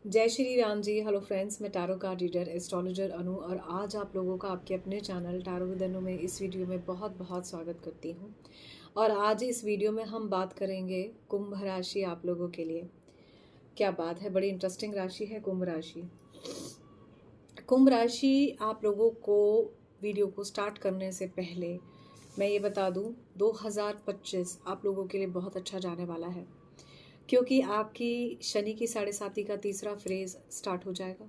जय श्री राम जी। Hello friends, मैं tarot card reader astrologer अनु और आज आप लोगों का आपके अपने चैनल टैरो विद अनु में इस वीडियो में बहुत बहुत स्वागत करती हूँ। और आज इस वीडियो में हम बात करेंगे कुंभ राशि आप लोगों के लिए। क्या बात है, बड़ी इंटरेस्टिंग राशि है कुंभ राशि। कुंभ राशि आप लोगों को वीडियो को स्टार्ट करने से पहले मैं ये बता दूँ 2025 आप लोगों के लिए बहुत अच्छा जाने वाला है, क्योंकि आपकी शनि की 7.5 का तीसरा फेज स्टार्ट हो जाएगा।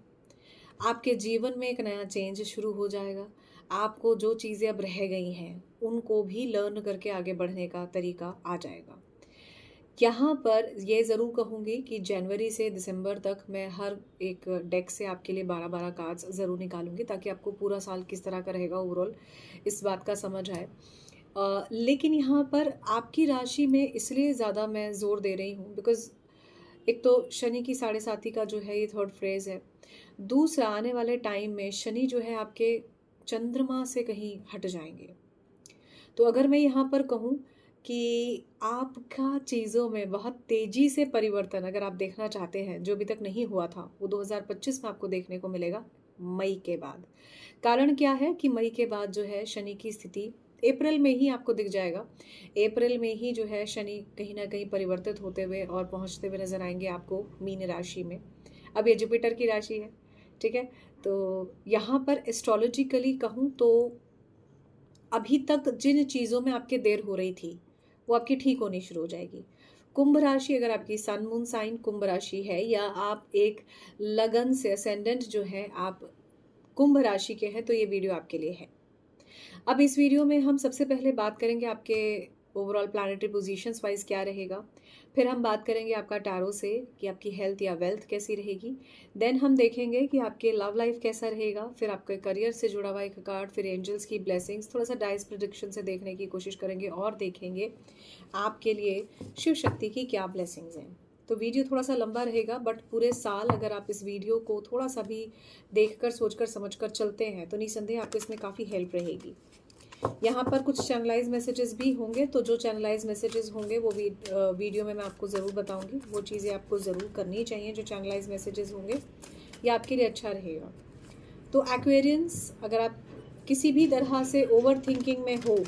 आपके जीवन में एक नया चेंज शुरू हो जाएगा। आपको जो चीज़ें अब रह गई हैं उनको भी लर्न करके आगे बढ़ने का तरीका आ जाएगा। यहाँ पर ये ज़रूर कहूँगी कि जनवरी से दिसंबर तक मैं हर एक डेक से आपके लिए 12-12 कार्ड्स ज़रूर निकालूंगी, ताकि आपको पूरा साल किस तरह का रहेगा ओवरऑल इस बात का समझ आए। लेकिन यहाँ पर आपकी राशि में इसलिए ज़्यादा मैं ज़ोर दे रही हूँ बिकॉज़ एक तो शनि की 7.5 का जो है ये थर्ड फेज है। दूसरा, आने वाले टाइम में शनि जो है आपके चंद्रमा से कहीं हट जाएंगे। तो अगर मैं यहाँ पर कहूँ कि आपका चीज़ों में बहुत तेज़ी से परिवर्तन अगर आप देखना चाहते हैं, जो अभी तक नहीं हुआ था, वो 2025 में आपको देखने को मिलेगा मई के बाद। कारण क्या है कि मई के बाद जो है शनि की स्थिति अप्रैल में ही आपको दिख जाएगा। अप्रैल में ही जो है शनि कहीं ना कहीं परिवर्तित होते हुए और पहुंचते हुए नजर आएंगे आपको मीन राशि में। अब ये जुपिटर की राशि है, ठीक है। तो यहाँ पर एस्ट्रोलॉजिकली कहूँ तो अभी तक जिन चीज़ों में आपके देर हो रही थी वो आपकी ठीक होनी शुरू हो जाएगी। कुंभ राशि अगर आपकी सन मून साइन कुंभ राशि है, या आप एक लगन से असेंडेंट जो है आप कुंभ राशि के हैं, तो ये वीडियो आपके लिए है। अब इस वीडियो में हम सबसे पहले बात करेंगे आपके ओवरऑल प्लैनेटरी पोजीशंस वाइज क्या रहेगा। फिर हम बात करेंगे आपका टैरो से कि आपकी हेल्थ या वेल्थ कैसी रहेगी। देन हम देखेंगे कि आपके लव लाइफ कैसा रहेगा। फिर आपके करियर से जुड़ा हुआ एक कार्ड, फिर एंजल्स की ब्लेसिंग्स, थोड़ा सा डाइस प्रेडिक्शन से देखने की कोशिश करेंगे और देखेंगे आपके लिए शिव शक्ति की क्या ब्लेसिंग्स हैं। तो वीडियो थोड़ा सा लंबा रहेगा, बट पूरे साल अगर आप इस वीडियो को थोड़ा सा भी देखकर सोचकर समझकर चलते हैं तो निसंदेह आपको इसमें काफ़ी हेल्प रहेगी। यहाँ पर कुछ चैनलाइज मैसेजेस भी होंगे, तो जो चैनलाइज मैसेजेस होंगे वो भी वीडियो में मैं आपको ज़रूर बताऊंगी। वो चीज़ें आपको ज़रूर करनी चाहिए जो चैनलाइज मैसेजेस होंगे, ये आपके लिए अच्छा रहेगा। तो एक्वेरियंस, अगर आप किसी भी तरह से ओवर थिंकिंग में हो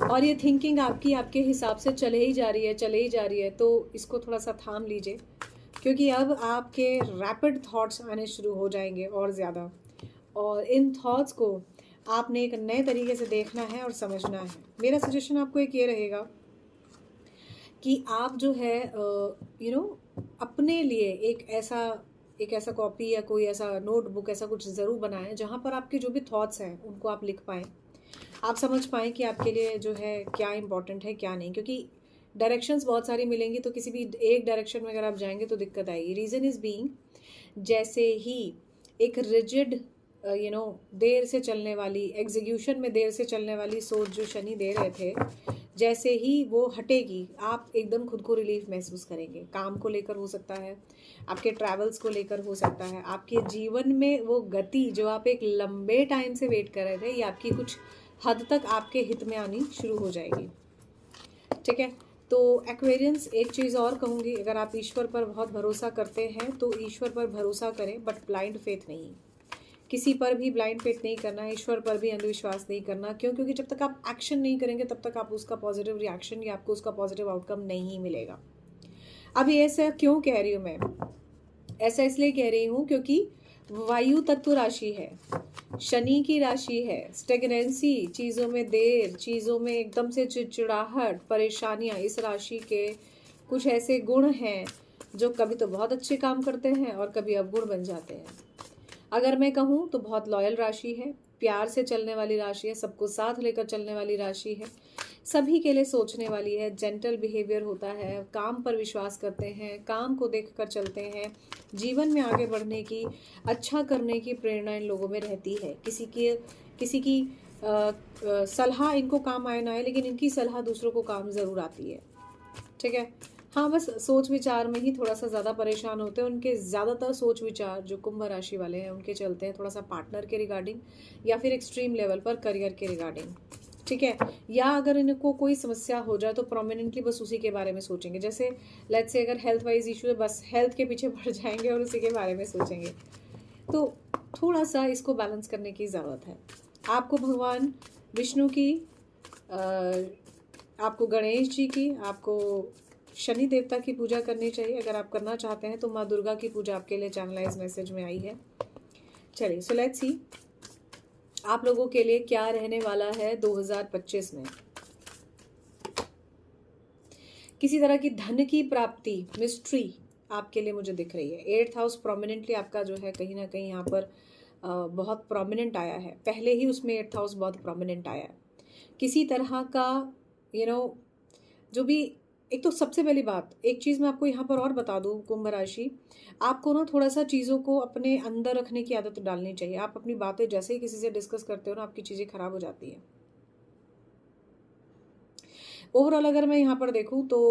और ये थिंकिंग आपकी आपके हिसाब से चले ही जा रही है, तो इसको थोड़ा सा थाम लीजिए, क्योंकि अब आपके रैपिड थॉट्स आने शुरू हो जाएंगे और ज़्यादा। और इन थॉट्स को आपने एक नए तरीके से देखना है और समझना है। मेरा सजेशन आपको एक ये रहेगा कि आप जो है अपने लिए एक ऐसा कॉपी या कोई ऐसा नोटबुक ऐसा कुछ ज़रूर बनाएं जहाँ पर आपके जो भी थॉट्स हैं उनको आप लिख पाएँ, आप समझ पाएँ कि आपके लिए जो है क्या इम्पोर्टेंट है क्या नहीं। क्योंकि डायरेक्शंस बहुत सारी मिलेंगी, तो किसी भी एक डायरेक्शन में अगर आप जाएंगे तो दिक्कत आएगी। रीज़न इज़ बीइंग, जैसे ही एक रिजिड देर से चलने वाली, एग्जीक्यूशन में देर से चलने वाली सोच जो शनि दे रहे थे, जैसे ही वो हटेगी आप एकदम खुद को रिलीफ महसूस करेंगे। काम को लेकर हो सकता है, आपके ट्रैवल्स को लेकर हो सकता है, आपके जीवन में वो गति जो आप एक लंबे टाइम से वेट कर रहे थे, ये आपकी कुछ हद तक आपके हित में आनी शुरू हो जाएगी, ठीक है। तो एक्वेरियंस, एक चीज़ और कहूँगी, अगर आप ईश्वर पर बहुत भरोसा करते हैं तो ईश्वर पर भरोसा करें, बट ब्लाइंड फेथ नहीं। किसी पर भी ब्लाइंड फेथ नहीं करना है, ईश्वर पर भी अंधविश्वास नहीं करना। क्यों? क्योंकि जब तक आप एक्शन नहीं करेंगे तब तक आप उसका पॉजिटिव रिएक्शन या आपको उसका पॉजिटिव आउटकम नहीं मिलेगा। अब ये ऐसा क्यों कह रही हूँ मैं? ऐसा इसलिए कह रही हूँ क्योंकि वायु तत्व राशि है, शनि की राशि है। स्टेगनेंसी, चीज़ों में देर, चीज़ों में एकदम से चिड़चिड़ाहट, परेशानियाँ, इस राशि के कुछ ऐसे गुण हैं जो कभी तो बहुत अच्छे काम करते हैं और कभी अवगुण बन जाते हैं। अगर मैं कहूँ तो बहुत लॉयल राशि है, प्यार से चलने वाली राशि है, सबको साथ लेकर चलने वाली राशि है, सभी के लिए सोचने वाली है, जेंटल बिहेवियर होता है, काम पर विश्वास करते हैं, काम को देखकर चलते हैं, जीवन में आगे बढ़ने की, अच्छा करने की प्रेरणा इन लोगों में रहती है। किसी की सलाह इनको काम आए ना आए, लेकिन इनकी सलाह दूसरों को काम ज़रूर आती है, ठीक है। हाँ, बस सोच विचार में ही थोड़ा सा ज़्यादा परेशान होते हैं। उनके ज़्यादातर सोच विचार जो कुंभ राशि वाले हैं उनके चलते हैं थोड़ा सा पार्टनर के रिगार्डिंग या फिर एक्सट्रीम लेवल पर करियर के रिगार्डिंग, ठीक है। या अगर इनको कोई समस्या हो जाए तो प्रोमिनेंटली बस उसी के बारे में सोचेंगे। जैसे लेट्स से अगर हेल्थ वाइज इशू है, बस हेल्थ के पीछे पड़ जाएंगे और उसी के बारे में सोचेंगे। तो थोड़ा सा इसको बैलेंस करने की ज़रूरत है। आपको भगवान विष्णु की, आपको गणेश जी की, आपको शनि देवता की पूजा करनी चाहिए। अगर आप करना चाहते हैं तो माँ दुर्गा की पूजा आपके लिए चैनलाइज मैसेज में आई है। चलिए, सो लेट्स सी आप लोगों के लिए क्या रहने वाला है 2025 में। किसी तरह की धन की प्राप्ति, मिस्ट्री आपके लिए मुझे दिख रही है। 8th हाउस प्रोमिनेंटली आपका जो है कहीं ना कहीं यहाँ पर बहुत प्रोमिनेंट आया है। पहले ही उसमें 8th हाउस बहुत प्रोमिनेंट आया है। किसी तरह का जो भी, एक तो सबसे पहली बात, एक चीज़ मैं आपको यहाँ पर और बता दूँ कुंभ राशि, आपको ना थोड़ा सा चीज़ों को अपने अंदर रखने की आदत डालनी चाहिए। आप अपनी बातें जैसे ही किसी से डिस्कस करते हो ना, आपकी चीज़ें खराब हो जाती है। ओवरऑल अगर मैं यहाँ पर देखूँ तो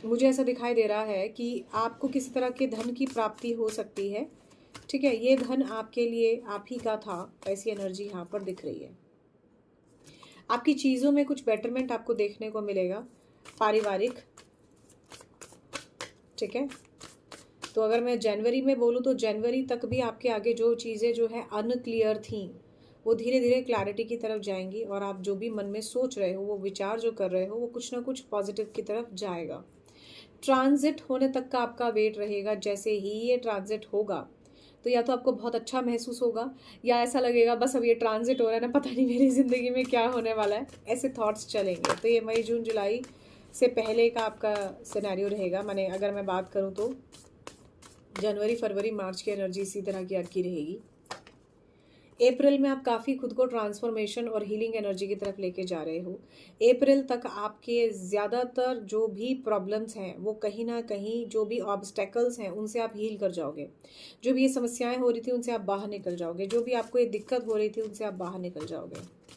मुझे ऐसा दिखाई दे रहा है कि आपको किसी तरह के धन की प्राप्ति हो सकती है। ठीक है, ये धन आपके लिए आप ही का था, ऐसी एनर्जी यहाँ पर दिख रही है। आपकी चीज़ों में कुछ बेटरमेंट आपको देखने को मिलेगा, पारिवारिक। ठीक है, तो अगर मैं जनवरी में बोलूँ तो जनवरी तक भी आपके आगे जो चीज़ें जो है अनक्लियर थी वो धीरे धीरे क्लैरिटी की तरफ जाएंगी, और आप जो भी मन में सोच रहे हो, वो विचार जो कर रहे हो, वो कुछ ना कुछ पॉजिटिव की तरफ जाएगा। ट्रांजिट होने तक का आपका वेट रहेगा। जैसे ही ये ट्रांजिट होगा तो या तो आपको बहुत अच्छा महसूस होगा, या ऐसा लगेगा बस अब ये ट्रांजिट हो रहा है ना, पता नहीं मेरी ज़िंदगी में क्या होने वाला है, ऐसे थॉट्स चलेंगे। तो ये मई जून जुलाई से पहले का आपका सिनेरियो रहेगा। माने अगर मैं बात करूँ तो जनवरी फरवरी मार्च की एनर्जी इसी तरह की आपकी रहेगी। अप्रैल में आप काफ़ी खुद को ट्रांसफॉर्मेशन और हीलिंग एनर्जी की तरफ लेके जा रहे हो। अप्रैल तक आपके ज़्यादातर जो भी प्रॉब्लम्स हैं वो कहीं ना कहीं, जो भी ऑब्स्टेकल्स हैं उनसे आप हील कर जाओगे। जो भी ये समस्याएं हो रही थी उनसे आप बाहर निकल जाओगे। जो भी आपको ये दिक्कत हो रही थी उनसे आप बाहर निकल जाओगे।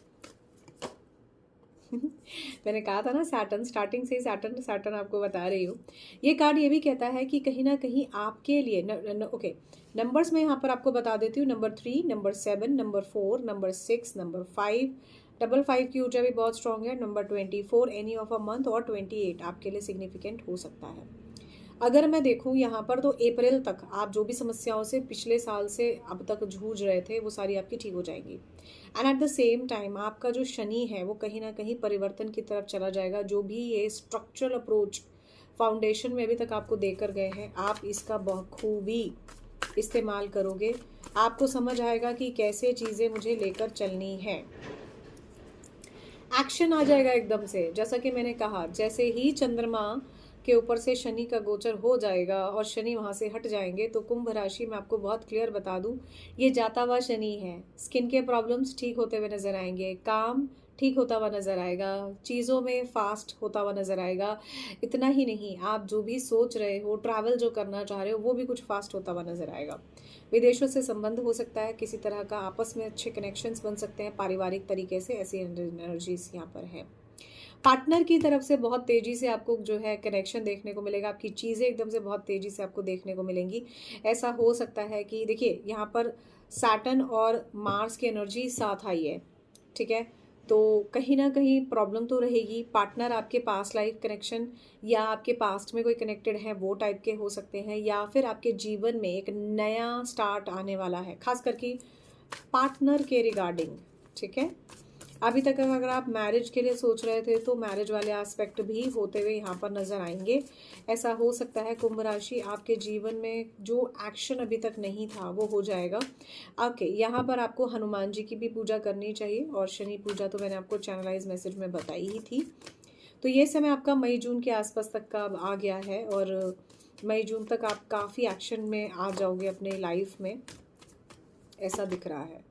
मैंने कहा था ना, सैटर्न स्टार्टिंग से ही सैटर्न सैटर्न आपको बता रही हूँ। ये कार्ड ये भी कहता है कि कहीं ना कहीं आपके लिए ओके, नंबर्स में यहाँ पर आपको बता देती हूँ। Number 3, number 7, number 4, number 6, number 5, 55 की ऊर्जा भी बहुत स्ट्रांग है। Number 24, any of a month, और 28 आपके लिए सिग्निफिकेंट हो सकता है। अगर मैं देखूं यहाँ पर तो अप्रैल तक आप जो भी समस्याओं से पिछले साल से अब तक जूझ रहे थे वो सारी आपकी ठीक हो जाएंगी। And at the same time आपका जो शनि है वो कहीं ना कहीं परिवर्तन की तरफ चला जाएगा। जो भी ये स्ट्रक्चरल अप्रोच फाउंडेशन में अभी तक आपको देकर गए हैं, आप इसका बखूबी इस्तेमाल करोगे। आपको समझ आएगा कि कैसे चीज़ें मुझे लेकर चलनी है। एक्शन आ जाएगा एकदम से। जैसा कि मैंने कहा, जैसे ही चंद्रमा के ऊपर से शनि का गोचर हो जाएगा और शनि वहाँ से हट जाएंगे, तो कुंभ राशि में आपको बहुत क्लियर बता दूं, ये जाता हुआ शनि है। स्किन के प्रॉब्लम्स ठीक होते हुए नजर आएंगे, काम ठीक होता हुआ नजर आएगा, चीज़ों में फास्ट होता हुआ नजर आएगा। इतना ही नहीं, आप जो भी सोच रहे हो, ट्रैवल जो करना चाह रहे हो, वो भी कुछ फास्ट होता हुआ नजर आएगा। विदेशों से संबंध हो सकता है, किसी तरह का आपस में अच्छे कनेक्शंस बन सकते हैं पारिवारिक तरीके से। ऐसी एनर्जीज यहाँ पर है। पार्टनर की तरफ से बहुत तेज़ी से आपको जो है कनेक्शन देखने को मिलेगा। आपकी चीज़ें एकदम से बहुत तेज़ी से आपको देखने को मिलेंगी। ऐसा हो सकता है कि देखिए यहाँ पर सैटर्न और मार्स की एनर्जी साथ आई है। ठीक है, तो कहीं ना कहीं प्रॉब्लम तो रहेगी। पार्टनर आपके पास्ट लाइफ कनेक्शन या आपके पास्ट में कोई कनेक्टेड है वो टाइप के हो सकते हैं, या फिर आपके जीवन में एक नया स्टार्ट आने वाला है, खास करके पार्टनर के रिगार्डिंग। ठीक है, अभी तक अगर आप मैरिज के लिए सोच रहे थे तो मैरिज वाले एस्पेक्ट भी होते हुए यहाँ पर नजर आएंगे। ऐसा हो सकता है कुंभ राशि, आपके जीवन में जो एक्शन अभी तक नहीं था वो हो जाएगा। ओके, यहाँ पर आपको हनुमान जी की भी पूजा करनी चाहिए, और शनि पूजा तो मैंने आपको चैनलाइज मैसेज में बताई ही थी। तो ये समय आपका मई जून के आसपास तक का आ गया है, और मई जून तक आप काफ़ी एक्शन में आ जाओगे अपने लाइफ में, ऐसा दिख रहा है।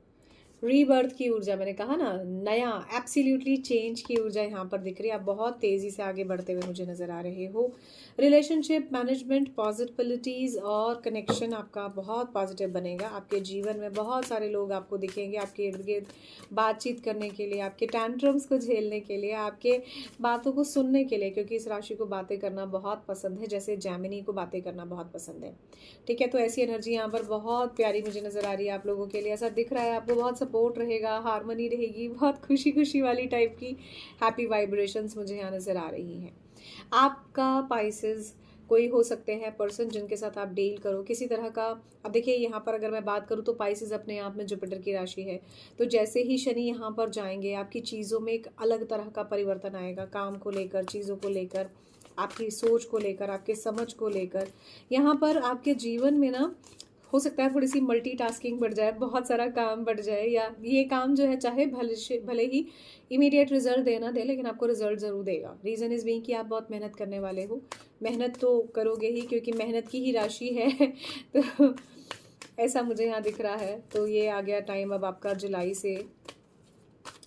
रीबर्थ की ऊर्जा, मैंने कहा ना, नया एब्सोल्युटली चेंज की ऊर्जा यहाँ पर दिख रही है। आप बहुत तेज़ी से आगे बढ़ते हुए मुझे नज़र आ रहे हो। रिलेशनशिप मैनेजमेंट, पॉजिटिविटीज़ और कनेक्शन आपका बहुत पॉजिटिव बनेगा। आपके जीवन में बहुत सारे लोग आपको दिखेंगे, आपके इर्द गिर्द बातचीत करने के लिए, आपके टैंट्रम्स को झेलने के लिए, आपके बातों को सुनने के लिए, क्योंकि इस राशि को बातें करना बहुत पसंद है, जैसे जैमिनी को बातें करना बहुत पसंद है। ठीक है, तो ऐसी एनर्जी यहाँ पर बहुत प्यारी मुझे नज़र आ रही है आप लोगों के लिए। ऐसा दिख रहा है आपको बहुत सपोर्ट रहेगा, हार्मनी रहेगी, बहुत खुशी खुशी वाली टाइप की हैप्पी वाइब्रेशंस मुझे यहाँ नज़र आ रही हैं। आपका पाइसेस कोई हो सकते हैं पर्सन जिनके साथ आप डील करो किसी तरह का। अब देखिए यहाँ पर अगर मैं बात करूँ तो पाइसेस अपने आप में जुपिटर की राशि है, तो जैसे ही शनि यहाँ पर जाएंगे आपकी चीज़ों में एक अलग तरह का परिवर्तन आएगा, काम को लेकर, चीज़ों को लेकर, आपकी सोच को लेकर, आपके समझ को लेकर। यहाँ पर आपके जीवन में ना हो सकता है थोड़ी सी मल्टीटास्किंग बढ़ जाए, बहुत सारा काम बढ़ जाए, या ये काम जो है चाहे भले ही इमीडिएट रिजल्ट देना दे, लेकिन आपको रिजल्ट ज़रूर देगा। रीज़न इज़ बीइंग कि आप बहुत मेहनत करने वाले हो, मेहनत तो करोगे ही क्योंकि मेहनत की ही राशि है तो ऐसा मुझे यहाँ दिख रहा है। तो ये आ गया टाइम अब आपका जुलाई से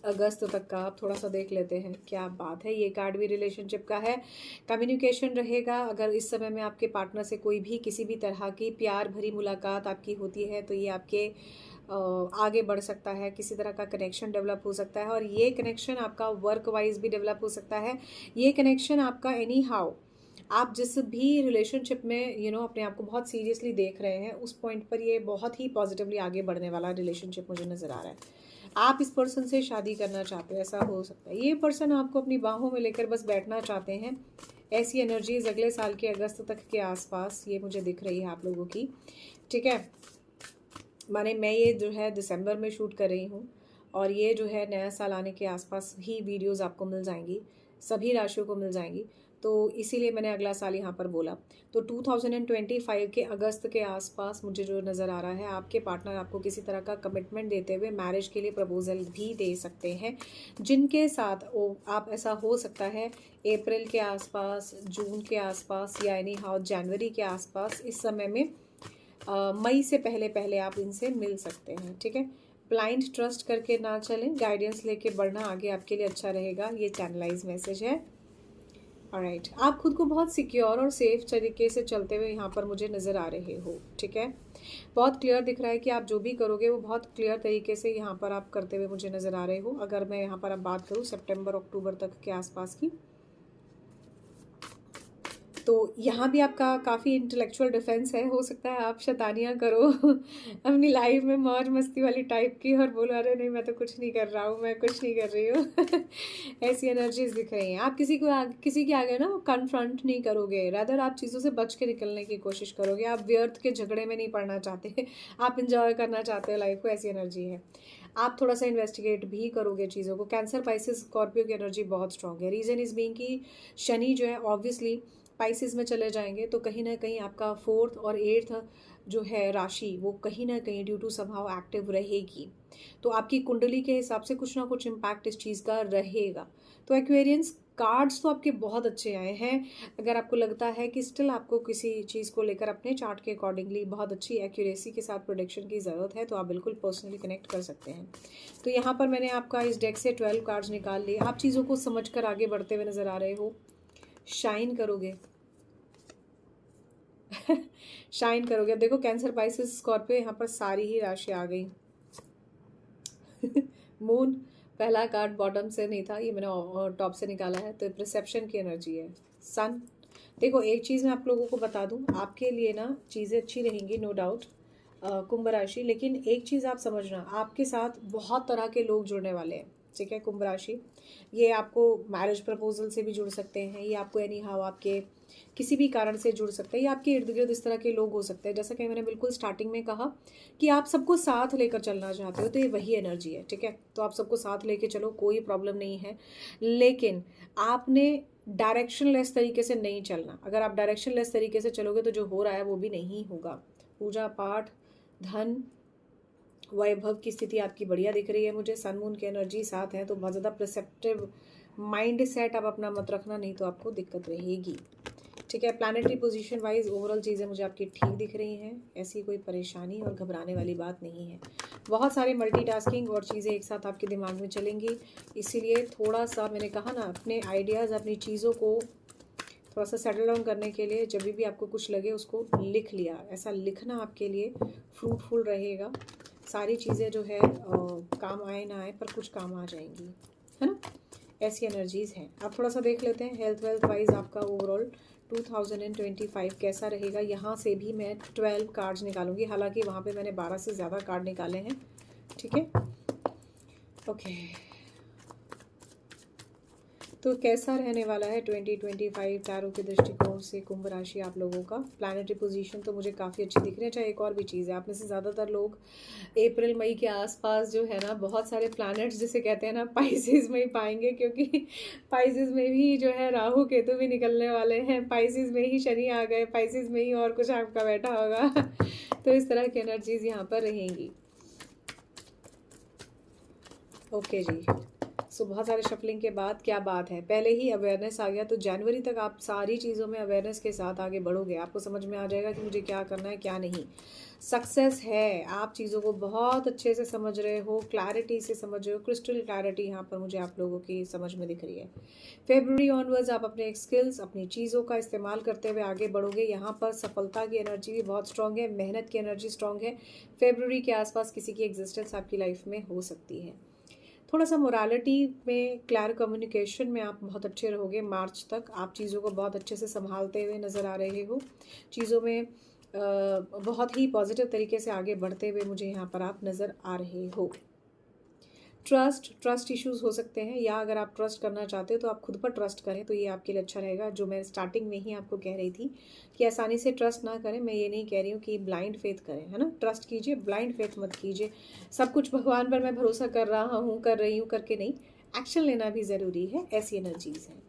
अगस्त तक का। आप थोड़ा सा देख लेते हैं क्या बात है। ये कार्ड भी रिलेशनशिप का है, कम्युनिकेशन रहेगा। अगर इस समय में आपके पार्टनर से कोई भी किसी भी तरह की प्यार भरी मुलाकात आपकी होती है तो ये आपके आगे बढ़ सकता है, किसी तरह का कनेक्शन डेवलप हो सकता है, और ये कनेक्शन आपका वर्क वाइज भी डेवलप हो सकता है। ये कनेक्शन आपका एनी हाउ आप जिस भी रिलेशनशिप में अपने आप को बहुत सीरियसली देख रहे हैं उस पॉइंट पर ये बहुत ही पॉजिटिवली आगे बढ़ने वाला रिलेशनशिप मुझे नज़र आ रहा है। आप इस पर्सन से शादी करना चाहते हो, ऐसा हो सकता है। ये पर्सन आपको अपनी बाहों में लेकर बस बैठना चाहते हैं। ऐसी एनर्जीज अगले साल के अगस्त तक के आसपास ये मुझे दिख रही है आप लोगों की। ठीक है, माने मैं ये जो है दिसंबर में शूट कर रही हूँ और ये जो है नया साल आने के आसपास ही वीडियोस आपको मिल जाएंगी, सभी राशियों को मिल जाएंगी। तो इसीलिए मैंने अगला साल यहाँ पर बोला। तो 2025 के अगस्त के आसपास मुझे जो नज़र आ रहा है आपके पार्टनर आपको किसी तरह का कमिटमेंट देते हुए मैरिज के लिए प्रपोजल भी दे सकते हैं, जिनके साथ आप ऐसा हो सकता है अप्रैल के आसपास, जून के आसपास, या एनी हाउ जनवरी के आसपास। इस समय में मई से पहले पहले आप इनसे मिल सकते हैं। ठीक है, ब्लाइंड ट्रस्ट करके ना चलें, गाइडेंस लेके बढ़ना आगे आपके लिए अच्छा रहेगा। ये चैनलाइज मैसेज है। ऑलराइट, आप खुद को बहुत सिक्योर और सेफ तरीके से चलते हुए यहाँ पर मुझे नज़र आ रहे हो। ठीक है, बहुत क्लियर दिख रहा है कि आप जो भी करोगे वो बहुत क्लियर तरीके से यहाँ पर आप करते हुए मुझे नज़र आ रहे हो। अगर मैं यहाँ पर अब बात करूँ सितंबर अक्टूबर तक के आसपास की, तो यहाँ भी आपका काफ़ी इंटेलेक्चुअल डिफेंस है। हो सकता है आप शैतानियाँ करो अपनी लाइफ में, मौज मस्ती वाली टाइप की, और बोलो अरे नहीं मैं तो कुछ नहीं कर रहा हूँ, मैं कुछ नहीं कर रही हूँ ऐसी एनर्जीज दिख रही हैं। आप किसी के आगे ना कन्फ्रंट नहीं करोगे, रादर आप चीज़ों से बच के निकलने की कोशिश करोगे। आप व्यर्थ के झगड़े में नहीं पड़ना चाहते आप इंजॉय करना चाहते हो लाइफ को, ऐसी एनर्जी है। आप थोड़ा सा इन्वेस्टिगेट भी करोगे चीज़ों को। कैंसर, पाइसेस, स्कॉर्पियो की एनर्जी बहुत स्ट्रांग है। रीज़न इज़ बीइंग कि शनि जो है ऑब्वियसली पाइसेस में चले जाएंगे, तो कहीं ना कहीं आपका 4th और 8th जो है राशि वो कहीं ना कहीं ड्यू टू समहाउ एक्टिव रहेगी। तो आपकी कुंडली के हिसाब से कुछ ना कुछ इम्पैक्ट इस चीज़ का रहेगा। तो एक्वेरियंस कार्ड्स तो आपके बहुत अच्छे आए हैं। अगर आपको लगता है कि स्टिल आपको किसी चीज़ को लेकर अपने चार्ट के अकॉर्डिंगली बहुत अच्छी एक्यूरेसी के साथ प्रोडिक्शन की ज़रूरत है, तो आप बिल्कुल पर्सनली कनेक्ट कर सकते हैं। तो यहाँ पर मैंने आपका इस डेक से 12 कार्ड्स निकाल लिए। आप चीज़ों को समझ कर आगे बढ़ते हुए नज़र आ रहे हो। शाइन करोगे शाइन करोगे। अब देखो कैंसर, पाइसेस, स्कॉर्पियो, यहाँ पर सारी ही राशि आ गई मून पहला कार्ड बॉटम से नहीं था, ये मैंने टॉप से निकाला है, तो परसेप्शन की एनर्जी है। सन, देखो एक चीज़ मैं आप लोगों को बता दूं, आपके लिए ना चीज़ें अच्छी रहेंगी नो डाउट कुंभ राशि, लेकिन एक चीज़ आप समझना, आपके साथ बहुत तरह के लोग जुड़ने वाले हैं। ठीक है, कुंभ राशि ये आपको मैरिज प्रपोजल से भी जुड़ सकते हैं, ये आपको एनी हाउ आपके किसी भी कारण से जुड़ सकते हैं, या आपके इर्द गिर्द इस तरह के लोग हो सकते हैं। जैसा कि मैंने बिल्कुल स्टार्टिंग में कहा कि आप सबको साथ लेकर चलना चाहते हो, तो ये वही एनर्जी है। ठीक है, तो आप सबको साथ लेके चलो, कोई प्रॉब्लम नहीं है, लेकिन आपने डायरेक्शन लेस तरीके से नहीं चलना। अगर आप डायरेक्शन लेस तरीके से चलोगे तो जो हो रहा है वो भी नहीं होगा। पूजा पाठ, धन, वैभव की स्थिति आपकी बढ़िया दिख रही है मुझे। सन मून की एनर्जी साथ है, तो बहुत ज़्यादा परसेप्टिव माइंड सेट आप अपना मत रखना, नहीं तो आपको दिक्कत रहेगी। ठीक है, प्लानिटरी पोजीशन वाइज ओवरऑल चीज़ें मुझे आपकी ठीक दिख रही हैं। ऐसी कोई परेशानी और घबराने वाली बात नहीं है। बहुत सारे मल्टीटास्किंग और चीज़ें एक साथ आपके दिमाग में चलेंगी, इसीलिए थोड़ा सा मैंने कहा ना, अपने आइडियाज़, अपनी चीज़ों को थोड़ा सा सेटल डाउन करने के लिए जब भी आपको कुछ लगे उसको लिख लिया। ऐसा लिखना आपके लिए फ्रूटफुल रहेगा। सारी चीज़ें जो है काम आए ना आए पर कुछ काम आ जाएंगी, है ना। ऐसी एनर्जीज़ हैं। आप थोड़ा सा देख लेते हैं हेल्थ वेल्थ वाइज आपका ओवरऑल 2025 कैसा रहेगा। यहाँ से भी मैं 12 कार्ड्स निकालूंगी, हालांकि वहाँ पे मैंने 12 से ज़्यादा कार्ड निकाले हैं। ठीक है, ओके, तो कैसा रहने वाला है 2025 टैरो के दृष्टिकोण से कुंभ राशि आप लोगों का। प्लैनेटरी पोजीशन तो मुझे काफ़ी अच्छी दिख रही है। अच्छा, एक और भी चीज़ है, आप में से ज़्यादातर लोग अप्रैल मई के आसपास जो है ना, बहुत सारे प्लैनेट्स जिसे कहते हैं ना पाइसेस में ही पाएंगे, क्योंकि पाइसेस में भी जो है राहु केतु भी निकलने वाले हैं, पाइसेस में ही शनि आ गए, पाइसेस में ही और कुछ आपका बैठा होगा तो इस तरह की एनर्जीज यहाँ पर रहेंगी। ओके जी, सो बहुत सारे शफलिंग के बाद क्या बात है, पहले ही अवेयरनेस आ गया, तो जनवरी तक आप सारी चीज़ों में अवेयरनेस के साथ आगे बढ़ोगे। आपको समझ में आ जाएगा कि मुझे क्या करना है क्या नहीं। सक्सेस है, आप चीज़ों को बहुत अच्छे से समझ रहे हो, क्लैरिटी से समझ रहे हो, क्रिस्टल क्लैरिटी यहाँ पर मुझे आप लोगों की समझ में दिख रही है। फेब्रुवरी ऑनवर्ड्स आप अपने स्किल्स, अपनी चीज़ों का इस्तेमाल करते हुए आगे बढ़ोगे। यहाँ पर सफलता की एनर्जी भी बहुत स्ट्रांग है, मेहनत की एनर्जी स्ट्रांग है। फेब्रुवरी के आसपास किसी की एग्जिस्टेंस आपकी लाइफ में हो सकती है। थोड़ा सा मोरालिटी में, क्लियर कम्युनिकेशन में आप बहुत अच्छे रहोगे। मार्च तक आप चीज़ों को बहुत अच्छे से संभालते हुए नज़र आ रहे हो, चीज़ों में बहुत ही पॉजिटिव तरीके से आगे बढ़ते हुए मुझे यहाँ पर आप नज़र आ रहे हो। ट्रस्ट इश्यूज हो सकते हैं, या अगर आप ट्रस्ट करना चाहते हो तो आप खुद पर ट्रस्ट करें, तो ये आपके लिए अच्छा रहेगा। जो मैं स्टार्टिंग में ही आपको कह रही थी कि आसानी से ट्रस्ट ना करें, मैं ये नहीं कह रही हूँ कि ब्लाइंड फेथ करें, है ना। ट्रस्ट कीजिए, ब्लाइंड फेथ मत कीजिए। सब कुछ भगवान पर मैं भरोसा कर रहा हूँ, कर रही हूँ करके नहीं, एक्शन लेना भी ज़रूरी है, ऐसी एनर्जीज हैं।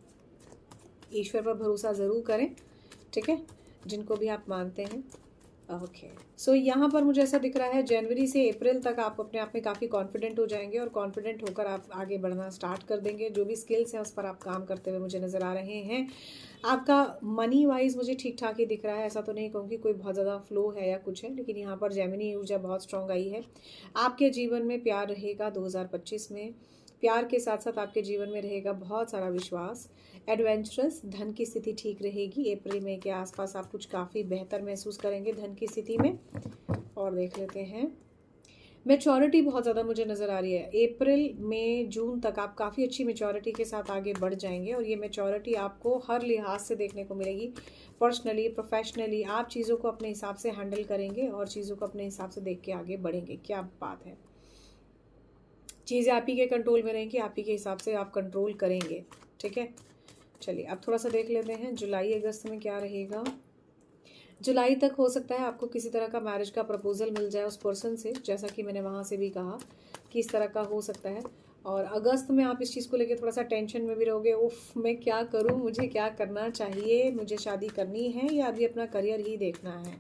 ईश्वर पर भरोसा ज़रूर करें, ठीक है, जिनको भी आप मानते हैं। ओके, सो यहाँ पर मुझे ऐसा दिख रहा है जनवरी से अप्रैल तक आप अपने आप में काफ़ी कॉन्फिडेंट हो जाएंगे, और कॉन्फिडेंट होकर आप आगे बढ़ना स्टार्ट कर देंगे। जो भी स्किल्स हैं उस पर आप काम करते हुए मुझे नज़र आ रहे हैं। आपका मनी वाइज मुझे ठीक ठाक ही दिख रहा है, ऐसा तो नहीं कहूँगी कोई बहुत ज़्यादा फ्लो है या कुछ है, लेकिन यहाँ पर जेमिनी ऊर्जा बहुत स्ट्रांग आई है। आपके जीवन में प्यार रहेगा 2025 में। प्यार के साथ साथ आपके जीवन में रहेगा बहुत सारा विश्वास, एडवेंचरस। धन की स्थिति ठीक रहेगी। अप्रैल मई के आसपास आप कुछ काफ़ी बेहतर महसूस करेंगे धन की स्थिति में। और देख लेते हैं, मेचोरिटी बहुत ज़्यादा मुझे नज़र आ रही है। अप्रैल मई जून तक आप काफ़ी अच्छी मेचोरिटी के साथ आगे बढ़ जाएंगे, और ये मेचोरिटी आपको हर लिहाज से देखने को मिलेगी। पर्सनली, प्रोफेशनली आप चीज़ों को अपने हिसाब से हैंडल करेंगे, और चीज़ों को अपने हिसाब से देख के आगे बढ़ेंगे। क्या बात है, चीज़ें आप ही के कंट्रोल में रहेंगी, आप ही के हिसाब से आप कंट्रोल करेंगे, ठीक है। चलिए अब थोड़ा सा देख लेते हैं जुलाई अगस्त में क्या रहेगा। जुलाई तक हो सकता है आपको किसी तरह का मैरिज का प्रपोजल मिल जाए उस पर्सन से, जैसा कि मैंने वहाँ से भी कहा कि इस तरह का हो सकता है। और अगस्त में आप इस चीज़ को लेकर थोड़ा सा टेंशन में भी रहोगे, उफ मैं क्या करूँ, मुझे क्या करना चाहिए, मुझे शादी करनी है या अभी अपना करियर ही देखना है,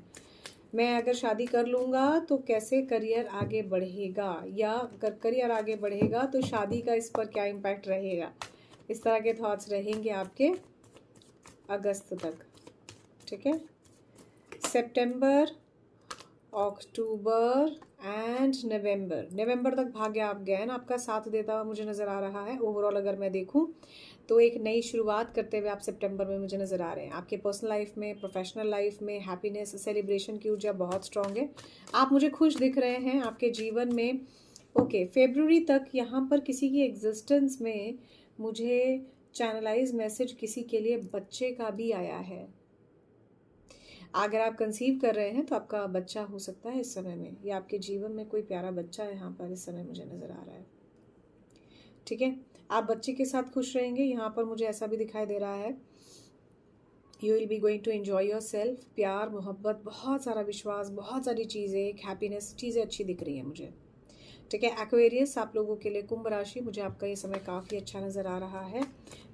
मैं अगर शादी कर लूँगा तो कैसे करियर आगे बढ़ेगा, या अगर करियर आगे बढ़ेगा तो शादी का इस पर क्या इम्पैक्ट रहेगा। इस तरह के थॉट्स रहेंगे आपके अगस्त तक, ठीक है। सितंबर, अक्टूबर एंड नवंबर तक भाग्य आप ज्ञान आपका साथ देता हुआ मुझे नज़र आ रहा है। ओवरऑल अगर मैं देखूं तो एक नई शुरुआत करते हुए आप सितंबर में मुझे नज़र आ रहे हैं। आपके पर्सनल लाइफ में, प्रोफेशनल लाइफ में हैप्पीनेस, सेलिब्रेशन की ऊर्जा बहुत स्ट्रांग है। आप मुझे खुश दिख रहे हैं आपके जीवन में। ओके, फरवरी तक यहाँ पर किसी की एग्जिस्टेंस में मुझे चैनलाइज मैसेज किसी के लिए बच्चे का भी आया है। अगर आप कंसीव कर रहे हैं तो आपका बच्चा हो सकता है इस समय में, या आपके जीवन में कोई प्यारा बच्चा यहाँ पर इस समय मुझे नज़र आ रहा है, ठीक है। आप बच्चे के साथ खुश रहेंगे, यहाँ पर मुझे ऐसा भी दिखाई दे रहा है। You will be going to enjoy yourself. प्यार, मोहब्बत, बहुत सारा विश्वास, बहुत सारी चीज़ें, एक हैप्पीनेस, चीज़ें अच्छी दिख रही हैं मुझे, ठीक है। एक्वेरियस आप लोगों के लिए, कुंभ राशि, मुझे आपका ये समय काफ़ी अच्छा नज़र आ रहा है।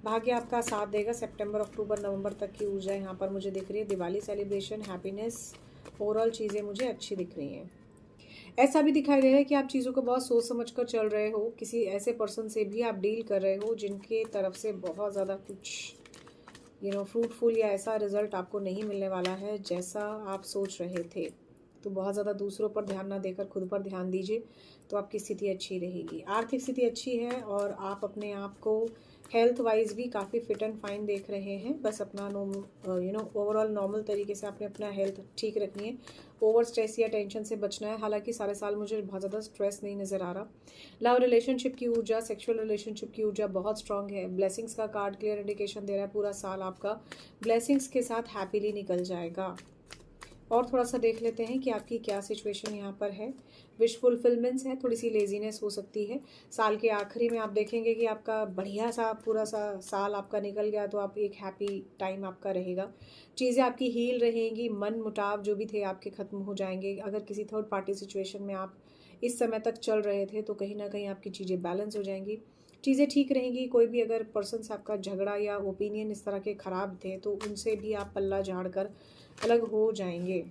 भाग्य आपका साथ देगा। सितंबर, अक्टूबर, नवंबर तक की ऊर्जा यहाँ पर मुझे दिख रही है। दिवाली सेलिब्रेशन, हैप्पीनेस, ओवरऑल चीज़ें मुझे अच्छी दिख रही हैं। ऐसा भी दिखाई दे रहा है कि आप चीज़ों को बहुत सोच समझ कर चल रहे हो। किसी ऐसे पर्सन से भी आप डील कर रहे हो जिनके तरफ से बहुत ज़्यादा कुछ फ्रूटफुल या ऐसा रिजल्ट आपको नहीं मिलने वाला है जैसा आप सोच रहे थे। तो बहुत ज़्यादा दूसरों पर ध्यान ना देकर खुद पर ध्यान दीजिए, तो आपकी स्थिति अच्छी रहेगी। आर्थिक स्थिति अच्छी है, और आप अपने आप को हेल्थ वाइज भी काफ़ी फिट एंड फाइन देख रहे हैं। बस अपना ओवरऑल नॉर्मल तरीके से आपने अपना हेल्थ ठीक रखनी है। ओवर स्ट्रेस या टेंशन से बचना है। हालांकि सारे साल मुझे बहुत ज़्यादा स्ट्रेस नहीं नज़र आ रहा। लव रिलेशनशिप की ऊर्जा, सेक्सुअल रिलेशनशिप की ऊर्जा बहुत स्ट्रांग है। ब्लेसिंग्स का कार्ड क्लियर इंडिकेशन दे रहा है, पूरा साल आपका ब्लेसिंग्स के साथ हैप्पीली निकल जाएगा। और थोड़ा सा देख लेते हैं कि आपकी क्या सिचुएशन यहाँ पर है। विश फुलफिलमेंट्स है, थोड़ी सी लेजीनेस हो सकती है। साल के आखिरी में आप देखेंगे कि आपका बढ़िया सा पूरा सा साल आपका निकल गया, तो आप एक हैप्पी टाइम आपका रहेगा। चीज़ें आपकी हील रहेंगी, मन मुटाव जो भी थे आपके ख़त्म हो जाएंगे। अगर किसी थर्ड पार्टी सिचुएशन में आप इस समय तक चल रहे थे तो कहीं ना कहीं आपकी चीज़ें बैलेंस हो जाएंगी, चीज़ें ठीक रहेंगी। कोई भी अगर पर्सन से आपका झगड़ा या ओपिनियन इस तरह के ख़राब थे तो उनसे भी आप पल्ला झाड़ कर अलग हो जाएंगे।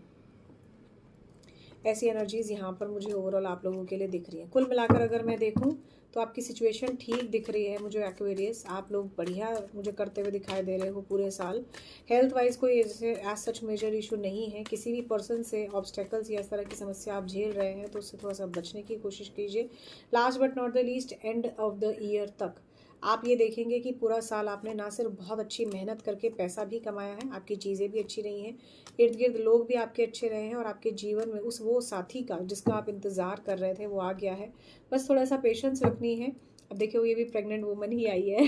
ऐसी एनर्जीज़ यहाँ पर मुझे ओवरऑल आप लोगों के लिए दिख रही हैं। कुल मिलाकर अगर मैं देखूँ तो आपकी सिचुएशन ठीक दिख रही है मुझे एक्वेरियस। आप लोग बढ़िया मुझे करते हुए दिखाई दे रहे हो पूरे साल। हेल्थ वाइज कोई ऐसे एज सच मेजर इशू नहीं है। किसी भी पर्सन से ऑब्स्टेकल्स या इस तरह की समस्या आप झेल रहे हैं तो उससे थोड़ा सा बचने की कोशिश कीजिए। Last but not the least, end of the year तक आप ये देखेंगे कि पूरा साल आपने ना सिर्फ बहुत अच्छी मेहनत करके पैसा भी कमाया है, आपकी चीज़ें भी अच्छी रही हैं, इर्द गिर्द लोग भी आपके अच्छे रहे हैं, और आपके जीवन में उस वो साथी का जिसका आप इंतज़ार कर रहे थे वो आ गया है। बस थोड़ा सा पेशेंस रखनी है। अब देखिए ये भी प्रेग्नेंट वूमन ही आई है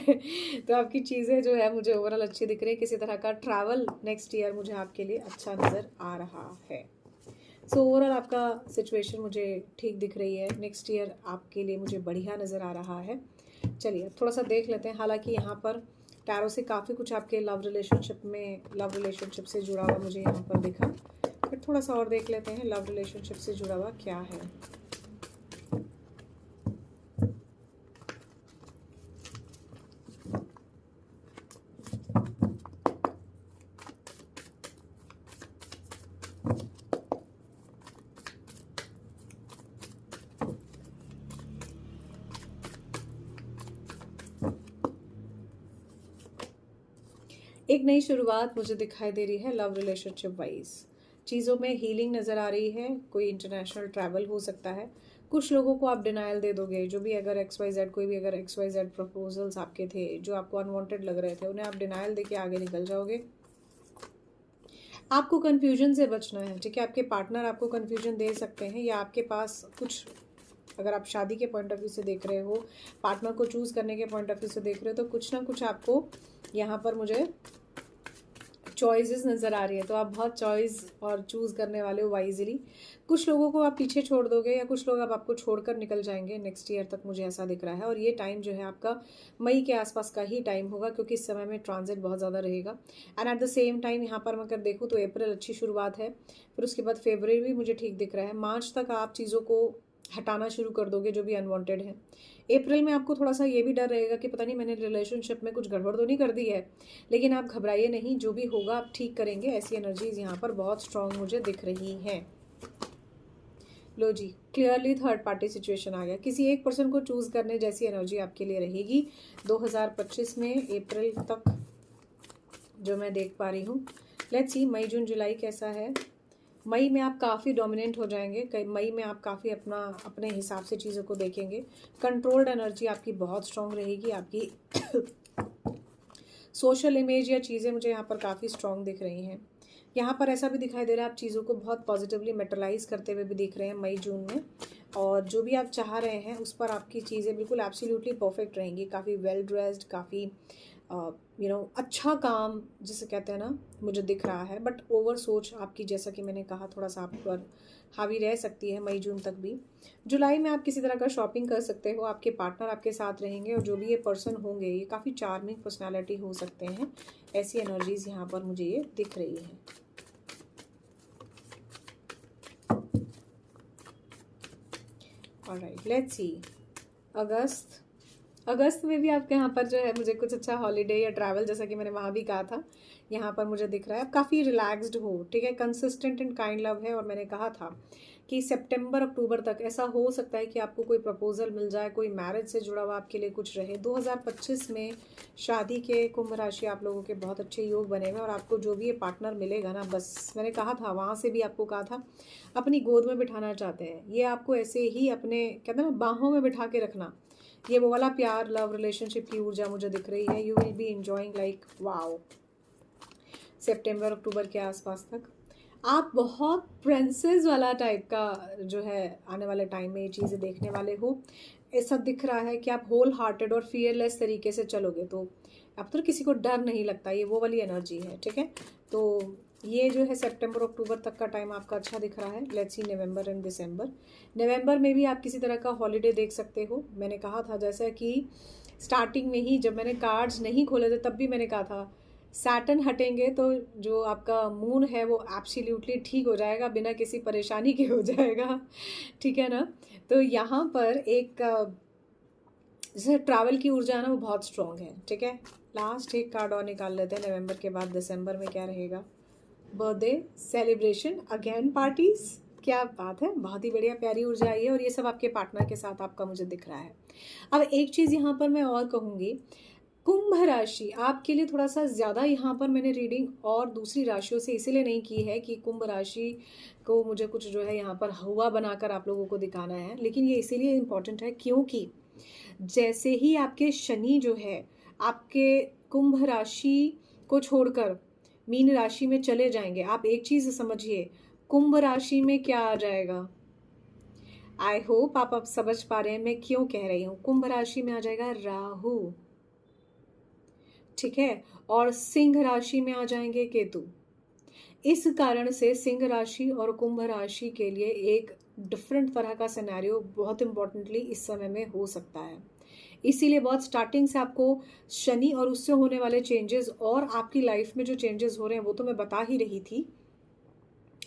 तो आपकी चीज़ें जो है मुझे ओवरऑल अच्छी दिख रही है। किसी तरह का ट्रैवल नेक्स्ट ईयर मुझे आपके लिए अच्छा नज़र आ रहा है। सो ओवरऑल आपका सिचुएशन मुझे ठीक दिख रही है। नेक्स्ट ईयर आपके लिए मुझे बढ़िया नज़र आ रहा है। चलिए अब थोड़ा सा देख लेते हैं। हालांकि यहाँ पर टैरो से काफ़ी कुछ आपके लव रिलेशनशिप से जुड़ा हुआ मुझे यहाँ पर दिखा, बट थोड़ा सा और देख लेते हैं लव रिलेशनशिप से जुड़ा हुआ क्या है। एक नई शुरुआत मुझे दिखाई दे रही है लव रिलेशनशिप वाइज। चीज़ों में हीलिंग नज़र आ रही है। कोई इंटरनेशनल ट्रैवल हो सकता है। कुछ लोगों को आप डिनाइल दे दोगे, जो भी अगर XYZ कोई भी अगर XYZ प्रपोजल्स आपके थे जो आपको अनवांटेड लग रहे थे, उन्हें आप डिनाइल दे के आगे निकल जाओगे। आपको कन्फ्यूजन से बचना है, ठीक है। आपके पार्टनर आपको कन्फ्यूजन दे सकते हैं, या आपके पास कुछ, अगर आप शादी के पॉइंट ऑफ व्यू से देख रहे हो, पार्टनर को चूज़ करने के पॉइंट ऑफ व्यू से देख रहे हो, तो कुछ ना कुछ आपको यहाँ पर मुझे चॉइसेस नज़र आ रही है। तो आप बहुत चॉइस और चूज़ करने वाले हो वाइजली। कुछ लोगों को आप पीछे छोड़ दोगे, या कुछ लोग अब आपको छोड़कर निकल जाएंगे नेक्स्ट ईयर तक, मुझे ऐसा दिख रहा है। और ये टाइम जो है आपका मई के आसपास का ही टाइम होगा, क्योंकि इस समय में ट्रांजिट बहुत ज़्यादा रहेगा। And at the same time यहाँ पर मैं अगर देखूँ तो अप्रैल अच्छी शुरुआत है, फिर उसके बाद फरवरी भी मुझे ठीक दिख रहा है। मार्च तक आप चीज़ों को हटाना शुरू कर दोगे जो भी अनवांटेड है। अप्रैल में आपको थोड़ा सा ये भी डर रहेगा कि पता नहीं मैंने रिलेशनशिप में कुछ गड़बड़ तो नहीं कर दी है, लेकिन आप घबराइए नहीं, जो भी होगा आप ठीक करेंगे। ऐसी एनर्जीज यहाँ पर बहुत स्ट्रांग मुझे दिख रही हैं। लो जी, क्लियरली थर्ड पार्टी सिचुएशन आ गया। किसी एक पर्सन को चूज करने जैसी एनर्जी आपके लिए रहेगी 2025 में अप्रैल तक, जो मैं देख पा रही हूँ। लेट्स सी मई जून जुलाई कैसा है। मई में आप काफ़ी डोमिनेंट हो जाएंगे। मई में आप काफ़ी अपने हिसाब से चीज़ों को देखेंगे। कंट्रोल्ड एनर्जी आपकी बहुत स्ट्रांग रहेगी। आपकी सोशल इमेज या चीज़ें मुझे यहाँ पर काफ़ी स्ट्रांग दिख रही हैं। यहाँ पर ऐसा भी दिखाई दे रहा है आप चीज़ों को बहुत पॉजिटिवली मेटलाइज करते हुए भी दिख रहे हैं मई जून में। और जो भी आप चाह रहे हैं उस पर आपकी चीज़ें बिल्कुल एब्सोल्युटली परफेक्ट रहेंगी। काफ़ी वेल ड्रेस्ड, काफ़ी अच्छा काम जिसे कहते हैं ना, मुझे दिख रहा है। बट ओवर सोच आपकी, जैसा कि मैंने कहा, थोड़ा सा आप पर हावी रह सकती है मई जून तक भी। जुलाई में आप किसी तरह का शॉपिंग कर सकते हो। आपके पार्टनर आपके साथ रहेंगे, और जो भी ये पर्सन होंगे ये काफ़ी चार्मिंग पर्सनालिटी हो सकते हैं। ऐसी एनर्जीज यहाँ पर मुझे ये दिख रही है। ऑलराइट, लेट्स सी अगस्त में भी आपके यहाँ पर जो है मुझे कुछ अच्छा हॉलीडे या ट्रैवल, जैसा कि मैंने वहाँ भी कहा था, यहाँ पर मुझे दिख रहा है। आप काफ़ी रिलैक्स्ड हो, ठीक है। कंसिस्टेंट एंड काइंड लव है। और मैंने कहा था कि सितंबर अक्टूबर तक ऐसा हो सकता है कि आपको कोई प्रपोजल मिल जाए, कोई मैरिज से जुड़ा हुआ आपके लिए कुछ रहे। 2025 में शादी के कुंभ राशि आप लोगों के बहुत अच्छे योग बने हुए, और आपको जो भी ये पार्टनर मिलेगा ना, बस मैंने कहा था, वहाँ से भी आपको कहा था, अपनी गोद में बिठाना चाहते हैं। ये आपको ऐसे ही अपने, कहते हैं ना, बाहों में बिठा के रखना। ये वो वाला प्यार, लव रिलेशनशिप की ऊर्जा मुझे दिख रही है। You will be enjoying like wow. सितंबर अक्टूबर के आसपास तक आप बहुत प्रिंसेस वाला टाइप का जो है आने वाले टाइम में ये चीज़ें देखने वाले हो। ऐसा दिख रहा है कि आप होल हार्टेड और फियरलेस तरीके से चलोगे, तो अब तो किसी को डर नहीं लगता। ये वो वाली एनर्जी है, ठीक है। तो ये जो है सितंबर अक्टूबर तक का टाइम आपका अच्छा दिख रहा है। लेट्स सी नवंबर एंड दिसंबर। नवंबर में भी आप किसी तरह का हॉलीडे देख सकते हो। मैंने कहा था, जैसा कि स्टार्टिंग में ही जब मैंने कार्ड्स नहीं खोले थे तब भी मैंने कहा था सैटर्न हटेंगे तो जो आपका मून है वो एब्सोल्युटली ठीक हो जाएगा, बिना किसी परेशानी के हो जाएगा। ठीक है ना। तो यहाँ पर एक जैसे ट्रैवल की ऊर्जा है ना, वो बहुत स्ट्रॉन्ग है। ठीक है, लास्ट एक कार्ड और निकाल लेते हैं। नवंबर के बाद दिसंबर में क्या रहेगा? Birthday celebration, again parties. क्या बात है, बहुत ही बढ़िया प्यारी ऊर्जा आई है और ये सब आपके पार्टनर के साथ आपका मुझे दिख रहा है। अब एक चीज़ यहाँ पर मैं और कहूँगी, कुंभ राशि आपके लिए थोड़ा सा ज़्यादा यहाँ पर मैंने रीडिंग और दूसरी राशियों से इसीलिए नहीं की है कि कुंभ राशि को मुझे कुछ जो है यहाँ पर हुआ बनाकर आप लोगों को दिखाना है, लेकिन ये इसीलिए इम्पॉर्टेंट है क्योंकि जैसे ही आपके शनि जो है आपके कुंभ राशि को छोड़कर मीन राशि में चले जाएंगे, आप एक चीज समझिए, कुंभ राशि में क्या आ जाएगा? आई होप आप अब समझ पा रहे हैं मैं क्यों कह रही हूं। कुंभ राशि में आ जाएगा राहु। ठीक है, और सिंह राशि में आ जाएंगे केतु। इस कारण से सिंह राशि और कुंभ राशि के लिए एक डिफरेंट तरह का सिनेरियो बहुत इंपॉर्टेंटली इस समय में हो सकता है। इसीलिए बहुत स्टार्टिंग से आपको शनि और उससे होने वाले चेंजेस और आपकी लाइफ में जो चेंजेस हो रहे हैं वो तो मैं बता ही रही थी,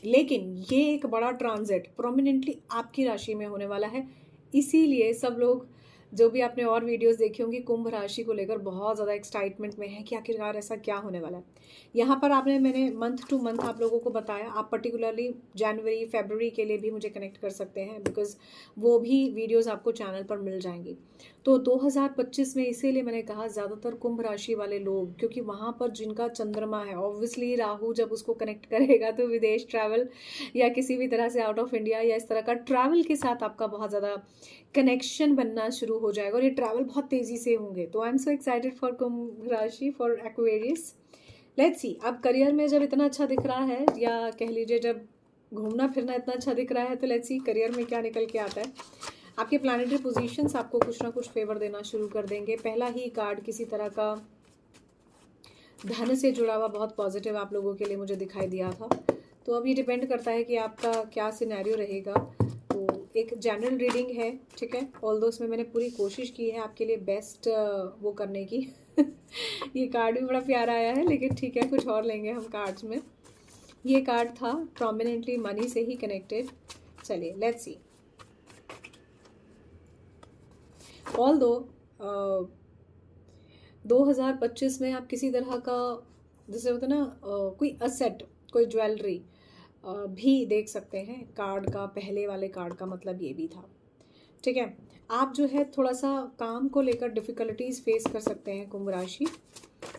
लेकिन ये एक बड़ा ट्रांजिट प्रोमिनेंटली आपकी राशि में होने वाला है। इसीलिए सब लोग जो भी आपने और वीडियोस देखी होंगी कुंभ राशि को लेकर बहुत ज़्यादा एक्साइटमेंट में है कि आखिरकार ऐसा क्या होने वाला है। यहाँ पर मैंने मंथ टू मंथ आप लोगों को बताया। आप पर्टिकुलरली जनवरी फरवरी के लिए भी मुझे कनेक्ट कर सकते हैं, बिकॉज वो भी वीडियोस आपको चैनल पर मिल जाएंगी। तो 2025 में इसीलिए मैंने कहा ज़्यादातर कुंभ राशि वाले लोग, क्योंकि वहाँ पर जिनका चंद्रमा है, ऑब्वियसली राहु जब उसको कनेक्ट करेगा तो विदेश ट्रैवल या किसी भी तरह से आउट ऑफ इंडिया या इस तरह का ट्रैवल के साथ आपका बहुत ज़्यादा कनेक्शन बनना शुरू हो जाएगा और ये ट्रैवल बहुत तेज़ी से होंगे। तो I am so excited for Kumbh राशि, फॉर एक्वेरियस। लेट्स सी, अब करियर में जब इतना अच्छा दिख रहा है, या कह लीजिए जब घूमना फिरना इतना अच्छा दिख रहा है, तो लेट्स सी करियर में क्या निकल के आता है। आपके प्लैनेटरी पोजीशंस आपको कुछ ना कुछ फेवर देना शुरू कर देंगे। पहला ही कार्ड किसी तरह का धन से जुड़ा हुआ बहुत पॉजिटिव आप लोगों के लिए मुझे दिखाई दिया था। तो अब ये डिपेंड करता है कि आपका क्या सिनेरियो रहेगा। तो एक जनरल रीडिंग है, ठीक है, ऑल्दो उसमें मैंने पूरी कोशिश की है आपके लिए बेस्ट वो करने की। ये कार्ड भी बड़ा प्यारा आया है, लेकिन ठीक है, कुछ और लेंगे हम कार्ड्स में। ये कार्ड था प्रोमिनेंटली मनी से ही कनेक्टेड। चलिए लेट्स सी। ऑल्दो 2025 में आप किसी तरह का, जैसे होता है ना, कोई असेट, कोई ज्वेलरी भी देख सकते हैं। कार्ड का पहले वाले कार्ड का मतलब ये भी था। ठीक है, आप जो है थोड़ा सा काम को लेकर डिफ़िकल्टीज फेस कर सकते हैं कुंभ राशि।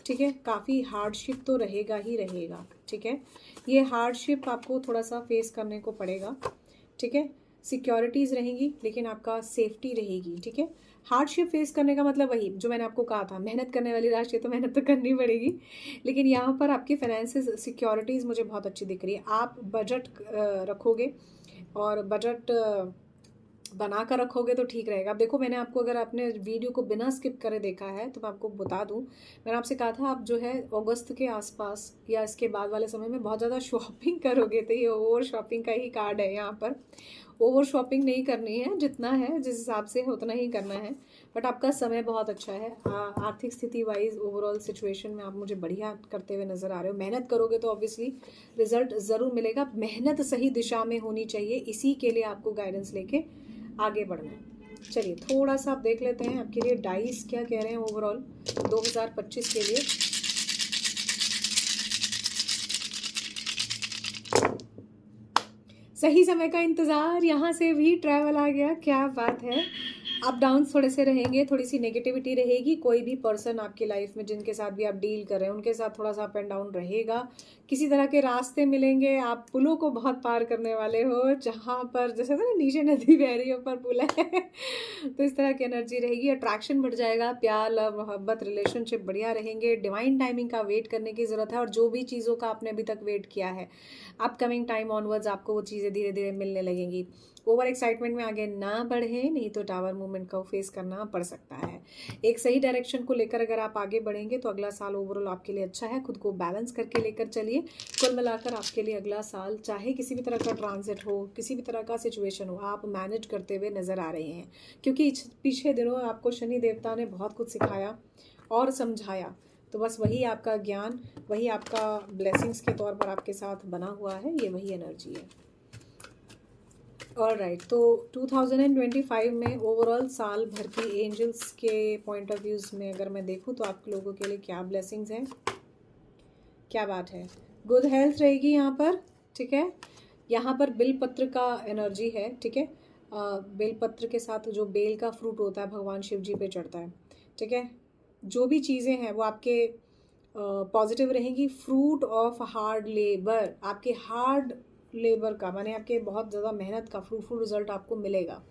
ठीक है, काफ़ी हार्डशिप तो रहेगा ही रहेगा। ठीक है, ये हार्डशिप आपको थोड़ा सा फेस करने को पड़ेगा। ठीक है, सिक्योरिटीज़ रहेंगी लेकिन आपका सेफ्टी रहेगी। ठीक है, हार्डशिप फेस करने का मतलब वही जो मैंने आपको कहा था, मेहनत करने वाली राशि तो मेहनत तो करनी पड़ेगी, लेकिन यहाँ पर आपकी फाइनेंसिस सिक्योरिटीज़ मुझे बहुत अच्छी दिख रही है। आप बजट रखोगे और बजट बना कर रखोगे तो ठीक रहेगा। अब देखो, मैंने आपको, अगर आपने वीडियो को बिना स्किप करे देखा है तो मैं आपको बता दूं, मैंने आपसे कहा था आप जो है अगस्त के आसपास या इसके बाद वाले समय में बहुत ज़्यादा शॉपिंग करोगे, तो ये ओवर शॉपिंग का ही कार्ड है। यहाँ पर ओवर शॉपिंग नहीं करनी है, जितना है जिस हिसाब से उतना ही करना है। बट आपका समय बहुत अच्छा है, आर्थिक स्थिति वाइज ओवरऑल सिचुएशन में आप मुझे बढ़िया करते हुए नज़र आ रहे हो। मेहनत करोगे तो ऑब्वियसली रिजल्ट ज़रूर मिलेगा। मेहनत सही दिशा में होनी चाहिए, इसी के लिए आपको गाइडेंस लेके आगे बढ़ना है। चलिए थोड़ा सा आप देख लेते हैं आपके लिए डाइस क्या कह रहे हैं ओवरऑल 2025 के लिए। सही समय का इंतज़ार, यहाँ से भी ट्रैवल आ गया, क्या बात है। अप डाउन थोड़े से रहेंगे, थोड़ी सी नेगेटिविटी रहेगी। कोई भी पर्सन आपकी लाइफ में जिनके साथ भी आप डील कर रहे हैं उनके साथ थोड़ा सा अप एंड डाउन रहेगा। किसी तरह के रास्ते मिलेंगे, आप पुलों को बहुत पार करने वाले हो, जहाँ पर जैसे ना नीचे नदी बह रही है ऊपर पुल है। तो इस तरह की एनर्जी रहेगी। अट्रैक्शन बढ़ जाएगा, प्यार लव मोहब्बत रिलेशनशिप बढ़िया रहेंगे। डिवाइन टाइमिंग का वेट करने की ज़रूरत है, और जो भी चीज़ों का आपने अभी तक वेट किया है अपकमिंग टाइम ऑनवर्ड्स आपको वो चीज़ें धीरे धीरे मिलने लगेंगी। ओवर एक्साइटमेंट में आगे ना बढ़े, नहीं तो टावर मूवमेंट को फेस करना पड़ सकता है। एक सही डायरेक्शन को लेकर अगर आप आगे बढ़ेंगे तो अगला साल ओवरऑल आपके लिए अच्छा है। खुद को बैलेंस करके लेकर चलिए। कुल मिलाकर आपके लिए अगला साल, चाहे किसी भी तरह का ट्रांजिट हो, किसी भी तरह का सिचुएशन हो, आप मैनेज करते हुए नजर आ रहे हैं, क्योंकि पीछे दिनों आपको शनि देवता ने बहुत कुछ सिखाया और समझाया। तो बस वही आपका ज्ञान, वही आपका ब्लेसिंग्स के तौर पर आपके साथ बना हुआ है, ये वही एनर्जी है। ऑलराइट, तो 2025 में ओवरऑल साल भर की एंजल्स के पॉइंट ऑफ व्यूज में अगर मैं देखूं तो आप लोगों के लिए क्या ब्लेसिंग्स हैं, क्या बात है। गुड हेल्थ रहेगी यहाँ पर, ठीक है। यहाँ पर बेल पत्र का एनर्जी है, ठीक है। बेल पत्र के साथ जो बेल का फ्रूट होता है भगवान शिव जी पे चढ़ता है, ठीक है। जो भी चीज़ें हैं वो आपके पॉजिटिव रहेंगी। फ्रूट ऑफ हार्ड लेबर, आपके हार्ड लेबर का, माने आपके बहुत ज़्यादा मेहनत का फ्रूटफुल रिजल्ट आपको मिलेगा।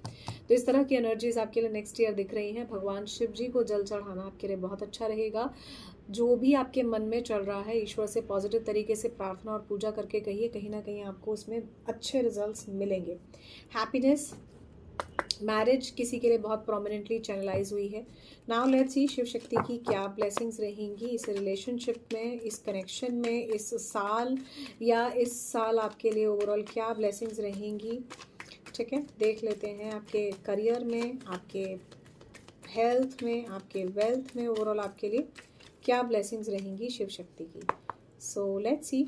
तो इस तरह की एनर्जीज आपके लिए नेक्स्ट ईयर दिख रही हैं। भगवान शिव जी को जल चढ़ाना आपके लिए बहुत अच्छा रहेगा। जो भी आपके मन में चल रहा है, ईश्वर से पॉजिटिव तरीके से प्रार्थना और पूजा करके कहिए, कहीं ना कहीं आपको उसमें अच्छे रिजल्ट्स मिलेंगे। हैप्पीनेस, मैरिज किसी के लिए बहुत प्रोमिनेंटली चैनलाइज हुई है। Now let's see Shiv Shakti की क्या ब्लेसिंग्स रहेंगी इस रिलेशनशिप में, इस कनेक्शन में, इस साल, या इस साल आपके लिए ओवरऑल क्या ब्लेसिंग्स रहेंगी, ठीक है। देख लेते हैं आपके करियर में, आपके हेल्थ में, आपके वेल्थ में, ओवरऑल आपके लिए क्या ब्लेसिंग्स रहेंगी शिव शक्ति की। So let's see.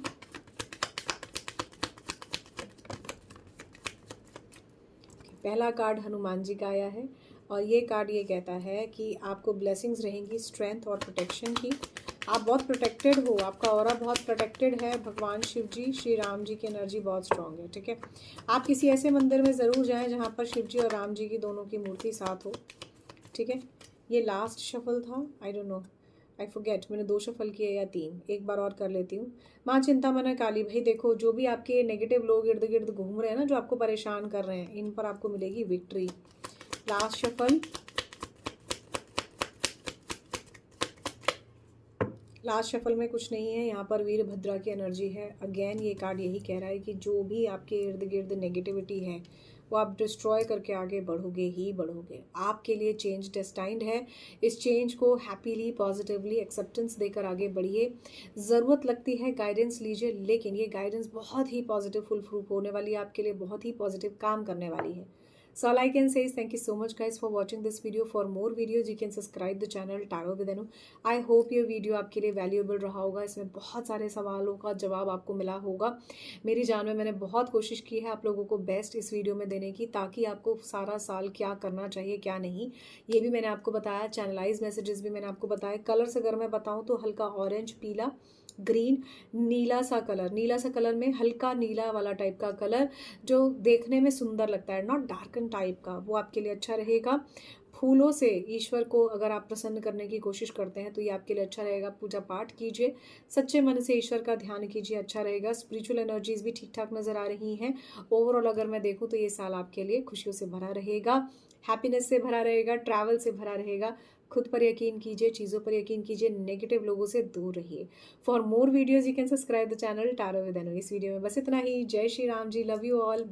पहला कार्ड हनुमान जी का आया है और ये कार्ड ये कहता है कि आपको ब्लेसिंग्स रहेंगी स्ट्रेंथ और प्रोटेक्शन की। आप बहुत प्रोटेक्टेड हो, आपका ऑरा बहुत प्रोटेक्टेड है। भगवान शिव जी, श्री राम जी की एनर्जी बहुत स्ट्रांग है, ठीक है। आप किसी ऐसे मंदिर में ज़रूर जाएं जहाँ पर शिव जी और राम जी की दोनों की मूर्ति साथ हो, ठीक है। ये लास्ट शफल था, I don't know, I forget, मैंने 2 शफल किए या 3, एक बार और कर लेती हूँ। माँ चिंता मना काली, भाई देखो जो भी आपके नेगेटिव लोग इर्द गिर्द घूम रहे हैं ना, जो आपको परेशान कर रहे हैं, इन पर आपको मिलेगी victory. Last shuffle, last shuffle में कुछ नहीं है, यहाँ पर वीरभद्रा की एनर्जी है। अगेन ये कार्ड यही कह रहा है कि जो भी आपके इर्द गिर्द नेगेटिविटी है वो आप डिस्ट्रॉय करके आगे बढ़ोगे ही बढ़ोगे। आपके लिए चेंज डेस्टाइंड है। इस चेंज को हैप्पीली पॉजिटिवली एक्सेप्टेंस देकर आगे बढ़िए। ज़रूरत लगती है गाइडेंस लीजिए, लेकिन ये गाइडेंस बहुत ही पॉजिटिव फुल प्रूफ होने वाली है, आपके लिए बहुत ही पॉजिटिव काम करने वाली है। So all I can say is thank you so much guys for watching this video. For more videos you can subscribe the channel Tarot with Anu. I hope ये वीडियो आपके लिए वैल्यूएबल रहा होगा। इसमें बहुत सारे सवालों का जवाब आपको मिला होगा। मेरी जान में मैंने बहुत कोशिश की है आप लोगों को बेस्ट इस वीडियो में देने की, ताकि आपको सारा साल क्या करना चाहिए क्या नहीं ये भी मैंने आपको बताया। चैनलाइज मैसेजेस भी मैंने आपको बताया। कलर्स अगर मैं बताऊँ तो हल्का ऑरेंज, पीला, ग्रीन, नीला सा कलर, नीला सा कलर में हल्का नीला वाला टाइप का कलर जो देखने में सुंदर लगता है, नॉट डार्कन टाइप का, वो आपके लिए अच्छा रहेगा। फूलों से ईश्वर को अगर आप प्रसन्न करने की कोशिश करते हैं तो ये आपके लिए अच्छा रहेगा। पूजा पाठ कीजिए, सच्चे मन से ईश्वर का ध्यान कीजिए, अच्छा रहेगा। स्पिरिचुअल एनर्जीज भी ठीक ठाक नज़र आ रही हैं। ओवरऑल अगर मैं देखूँ तो ये साल आपके लिए खुशियों से भरा रहेगा, हैप्पीनेस से भरा रहेगा, ट्रैवल से भरा रहेगा। खुद पर यकीन कीजिए, चीज़ों पर यकीन कीजिए, नेगेटिव लोगों से दूर रहिए। For more videos you can subscribe the channel tarot with Anu. इस वीडियो में बस इतना ही। जय Shri Ram ji, love you all.